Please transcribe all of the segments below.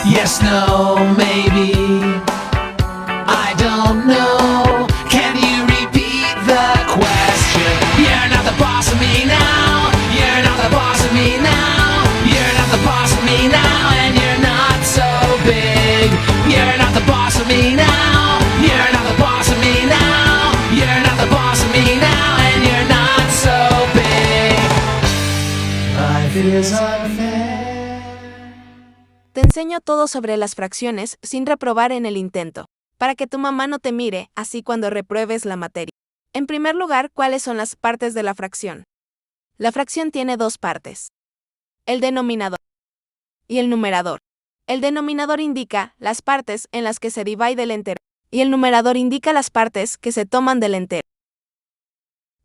Yes, no, maybe. I don't know. Can you repeat the question? You're not the boss of me now. You're not the boss of me now. You're not the boss of me now. And you're not so big. You're not the boss of me now. You're not the boss of me now. You're not the boss of me now. And you're not so big. Life is unfair. Te enseño todo sobre las fracciones sin reprobar en el intento, para que tu mamá no te mire así cuando repruebes la materia. En primer lugar, ¿cuáles son las partes de la fracción? La fracción tiene dos partes: el denominador y el numerador. El denominador indica las partes en las que se divide el entero, y el numerador indica las partes que se toman del entero.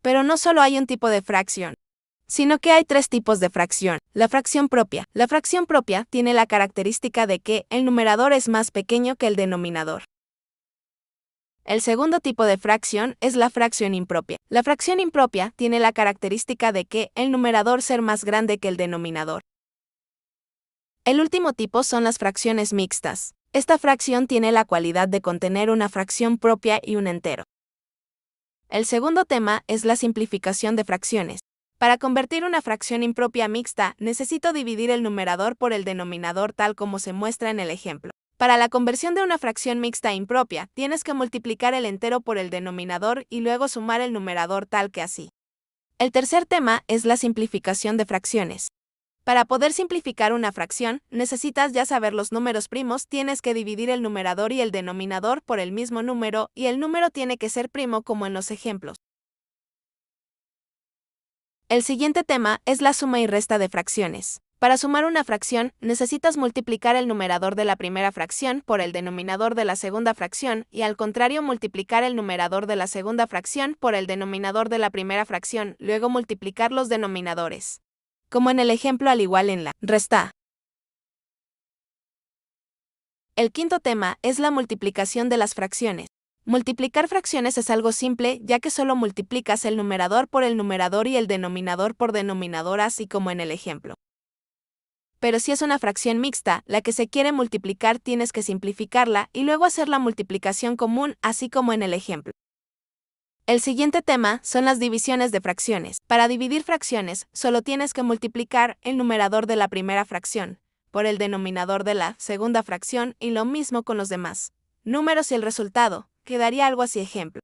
Pero no solo hay un tipo de fracción, sino que hay tres tipos de fracción. La fracción propia. La fracción propia tiene la característica de que el numerador es más pequeño que el denominador. El segundo tipo de fracción es la fracción impropia. La fracción impropia tiene la característica de que el numerador ser más grande que el denominador. El último tipo son las fracciones mixtas. Esta fracción tiene la cualidad de contener una fracción propia y un entero. El segundo tema es la simplificación de fracciones. Para convertir una fracción impropia mixta, necesito dividir el numerador por el denominador tal como se muestra en el ejemplo. Para la conversión de una fracción mixta impropia, tienes que multiplicar el entero por el denominador y luego sumar el numerador tal que así. El tercer tema es la simplificación de fracciones. Para poder simplificar una fracción, necesitas ya saber los números primos, tienes que dividir el numerador y el denominador por el mismo número y el número tiene que ser primo como en los ejemplos. El siguiente tema es la suma y resta de fracciones. Para sumar una fracción, necesitas multiplicar el numerador de la primera fracción por el denominador de la segunda fracción y al contrario multiplicar el numerador de la segunda fracción por el denominador de la primera fracción, luego multiplicar los denominadores. Como en el ejemplo al igual en la resta. El quinto tema es la multiplicación de las fracciones. Multiplicar fracciones es algo simple, ya que solo multiplicas el numerador por el numerador y el denominador por denominador, así como en el ejemplo. Pero si es una fracción mixta, la que se quiere multiplicar tienes que simplificarla y luego hacer la multiplicación común, así como en el ejemplo. El siguiente tema son las divisiones de fracciones. Para dividir fracciones, solo tienes que multiplicar el numerador de la primera fracción por el denominador de la segunda fracción y lo mismo con los demás números y el resultado quedaría algo así. Ejemplo.